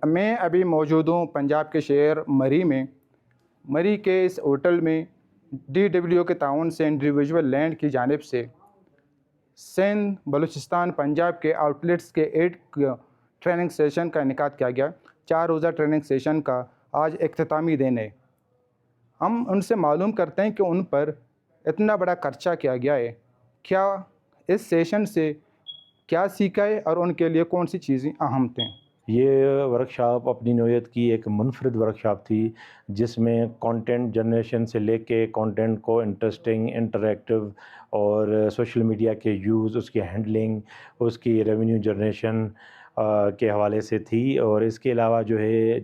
میں ابھی موجود ہوں پنجاب کے شہر مری میں۔ مری کے اس ہوٹل میں DW کے تعاون سے انڈیویژول لینڈ کی جانب سے سندھ، بلوچستان، پنجاب کے آؤٹلیٹس کے 8 ٹریننگ سیشن کا انعقاد کیا گیا۔ 4 روزہ ٹریننگ سیشن کا آج اختتامی دن ہے۔ ہم ان سے معلوم کرتے ہیں کہ ان پر اتنا بڑا خرچہ کیا گیا ہے، کیا اس سیشن سے کیا سیکھا ہے اور ان کے لیے کون سی چیزیں اہم تھیں۔ یہ ورکشاپ اپنی نوعیت کی ایک منفرد ورکشاپ تھی، جس میں کانٹینٹ جنریشن سے لے کے کانٹینٹ کو انٹرسٹنگ، انٹریکٹیو اور سوشل میڈیا کے یوز، اس کی ہینڈلنگ، اس کی ریونیو جنریشن کے حوالے سے تھی۔ اور اس کے علاوہ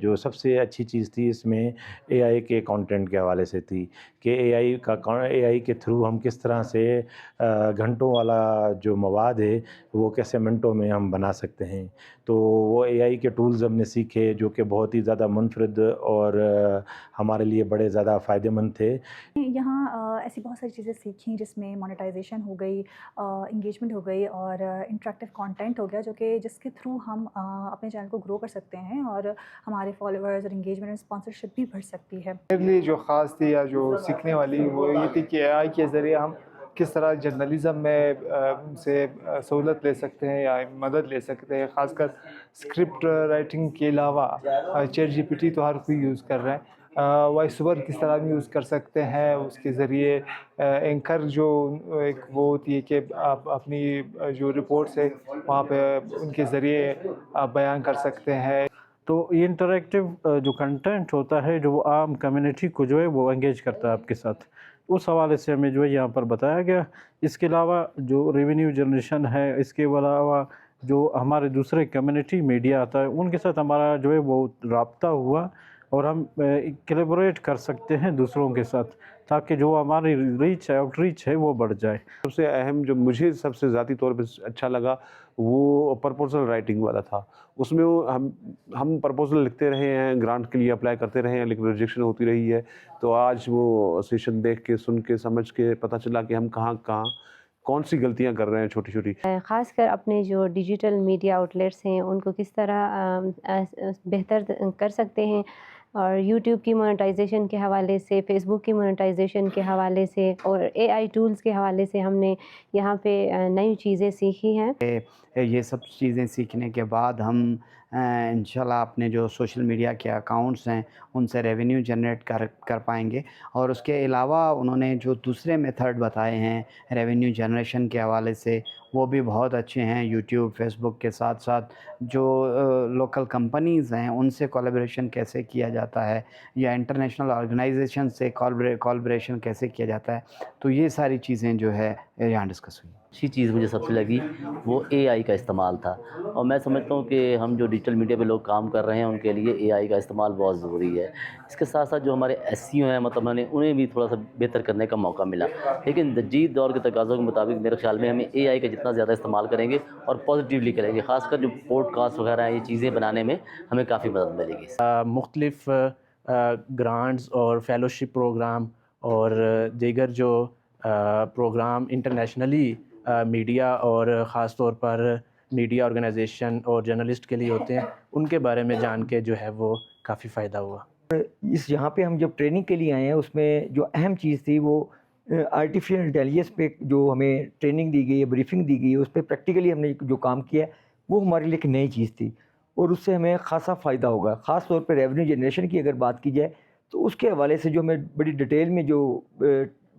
جو سب سے اچھی چیز تھی اس میں AI کے کانٹینٹ کے حوالے سے تھی کہ AI کے تھرو ہم کس طرح سے گھنٹوں والا جو مواد ہے وہ کیسے منٹوں میں ہم بنا سکتے ہیں۔ تو وہ AI کے ٹولز ہم نے سیکھے جو کہ بہت ہی زیادہ منفرد اور ہمارے لیے بڑے زیادہ فائدہ مند تھے۔ یہاں ایسی بہت ساری چیزیں سیکھیں جس میں مونیٹائزیشن ہو گئی، انگیجمنٹ ہو گئی اور انٹریکٹیو کانٹینٹ ہو گیا، جس کے تھرو ہم اپنے چینل کو گرو کر سکتے ہیں اور ہمارے فالوورز اور انگیجمنٹ اور اسپانسرشپ بھی بڑھ سکتی ہے۔ میرے لیے جو خاص تھی یا جو سیکھنے والی وہ یہ تھی کہ AI کے ذریعے ہم کس طرح جرنلزم میں سے سہولت لے سکتے ہیں یا مدد لے سکتے ہیں، خاص کر اسکرپٹ رائٹنگ کے علاوہ چیٹ GPT تو ہر کوئی یوز کر رہا ہے، وائس اوور کس طرح بھی یوز کر سکتے ہیں اس کے ذریعے۔ اینکر جو ایک وہ ہوتی ہے کہ آپ اپنی جو رپورٹس ہے وہاں پہ ان کے ذریعے آپ بیان کر سکتے ہیں۔ تو یہ انٹریکٹیو جو کنٹینٹ ہوتا ہے جو وہ عام کمیونٹی کو جو ہے وہ انگیج کرتا ہے آپ کے ساتھ، اس حوالے سے ہمیں جو ہے یہاں پر بتایا گیا۔ اس کے علاوہ جو ریونیو جنریشن ہے، اس کے علاوہ جو ہمارے دوسرے کمیونٹی میڈیا آتا ہے ان کے ساتھ ہمارا جو ہے وہ رابطہ ہوا اور ہم کلیبوریٹ کر سکتے ہیں دوسروں کے ساتھ، تاکہ جو ہماری ریچ ہے، آؤٹ ریچ ہے، وہ بڑھ جائے۔ سب سے اہم جو مجھے سب سے ذاتی طور پہ اچھا لگا وہ پرپوزل رائٹنگ والا تھا۔ اس میں ہم پرپوزل لکھتے رہے ہیں، گرانٹ کے لیے اپلائی کرتے رہے ہیں، لیکن ریجیکشن ہوتی رہی ہے۔ تو آج وہ سیشن دیکھ کے، سن کے، سمجھ کے پتہ چلا کہ ہم کہاں کون سی غلطیاں کر رہے ہیں چھوٹی چھوٹی۔ خاص کر اپنے جو ڈیجیٹل میڈیا آؤٹلیٹس ہیں ان کو کس طرح بہتر کر سکتے ہیں، اور یوٹیوب کی مونیٹائزیشن کے حوالے سے، فیس بک کی مونیٹائزیشن کے حوالے سے اور AI ٹولز کے حوالے سے ہم نے یہاں پہ نئی چیزیں سیکھی ہیں۔ یہ سب چیزیں سیکھنے کے بعد ہم انشاءاللہ اپنے جو سوشل میڈیا کے اکاؤنٹس ہیں ان سے ریونیو جنریٹ کر پائیں گے، اور اس کے علاوہ انہوں نے جو دوسرے میتھڈ بتائے ہیں ریونیو جنریشن کے حوالے سے وہ بھی بہت اچھے ہیں۔ یوٹیوب، فیس بک کے ساتھ ساتھ جو لوکل کمپنیز ہیں ان سے کولیبریشن کیسے کیا جاتا ہے، یا انٹرنیشنل آرگنائزیشن سے کولیبریشن کیسے کیا جاتا ہے، تو یہ ساری چیزیں جو ہے یہاں ڈسکس ہوئی۔ اچھی چیز مجھے سب سے لگی وہ AI کا استعمال تھا، اور میں سمجھتا ہوں کہ ہم جو ڈیجیٹل میڈیا پہ لوگ کام کر رہے ہیں ان کے لیے AI کا استعمال بہت ضروری ہے۔ اس کے ساتھ ساتھ جو ہمارے SEO ہیں، مطلب انہیں بھی تھوڑا سا بہتر کرنے کا موقع ملا، لیکن جدید دور کے تقاضوں کے مطابق میرے خیال میں ہمیں AI کا جتنا زیادہ استعمال کریں گے اور پازیٹیولی کریں گے، خاص کر جو پوڈ کاسٹ وغیرہ ہیں، یہ چیزیں بنانے میں ہمیں کافی مدد ملے گی۔ مختلف گرانٹس اور فیلوشپ پروگرام اور دیگر جو پروگرام انٹرنیشنلی میڈیا اور خاص طور پر میڈیا آرگنائزیشن اور جرنلسٹ کے لیے ہوتے ہیں، ان کے بارے میں جان کے جو ہے وہ کافی فائدہ ہوا۔ یہاں پہ ہم جب ٹریننگ کے لیے آئے ہیں اس میں جو اہم چیز تھی وہ آرٹیفیشل انٹیلیجنس پہ جو ہمیں ٹریننگ دی گئی ہے، بریفنگ دی گئی ہے، اس پہ پریکٹیکلی ہم نے جو کام کیا ہے وہ ہمارے لیے ایک نئی چیز تھی، اور اس سے ہمیں خاصا فائدہ ہوگا۔ خاص طور پہ ریونیو جنریشن کی اگر بات کی جائے تو اس کے حوالے سے جو ہمیں بڑی ڈیٹیل میں جو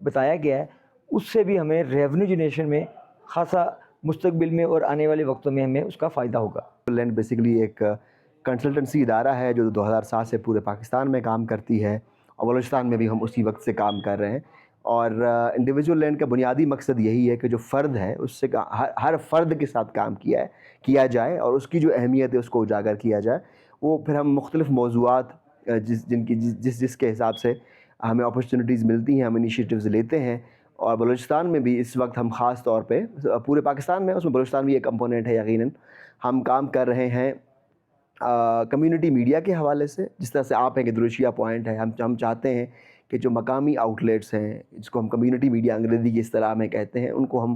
بتایا گیا ہے اس سے بھی ہمیں ریونیو جنریشن میں خاصا مستقبل میں اور آنے والے وقتوں میں ہمیں اس کا فائدہ ہوگا۔ لینڈ بیسیکلی ایک کنسلٹنسی ادارہ ہے جو 2007 سے پورے پاکستان میں کام کرتی ہے، اور بلوچستان میں بھی ہم اسی وقت سے کام کر رہے ہیں۔ اور انڈیویجول لینڈ کا بنیادی مقصد یہی ہے کہ جو فرد ہے اس سے ہر فرد کے ساتھ کام کیا جائے اور اس کی جو اہمیت ہے اس کو اجاگر کیا جائے۔ وہ پھر ہم مختلف موضوعات جس کے حساب سے ہمیں اپرچونیٹیز ملتی ہیں ہم انیشیٹیوز لیتے ہیں، اور بلوچستان میں بھی اس وقت ہم خاص طور پہ پورے پاکستان میں، اس میں بلوچستان بھی ایک کمپوننٹ ہے یقیناً، ہم کام کر رہے ہیں کمیونٹی میڈیا کے حوالے سے، جس طرح سے آپ ہیں کہ دروشیا پوائنٹ ہے، ہم چاہتے ہیں کہ جو مقامی آؤٹلیٹس ہیں جس کو ہم کمیونٹی میڈیا انگریزی کی اصطلاح میں کہتے ہیں، ان کو ہم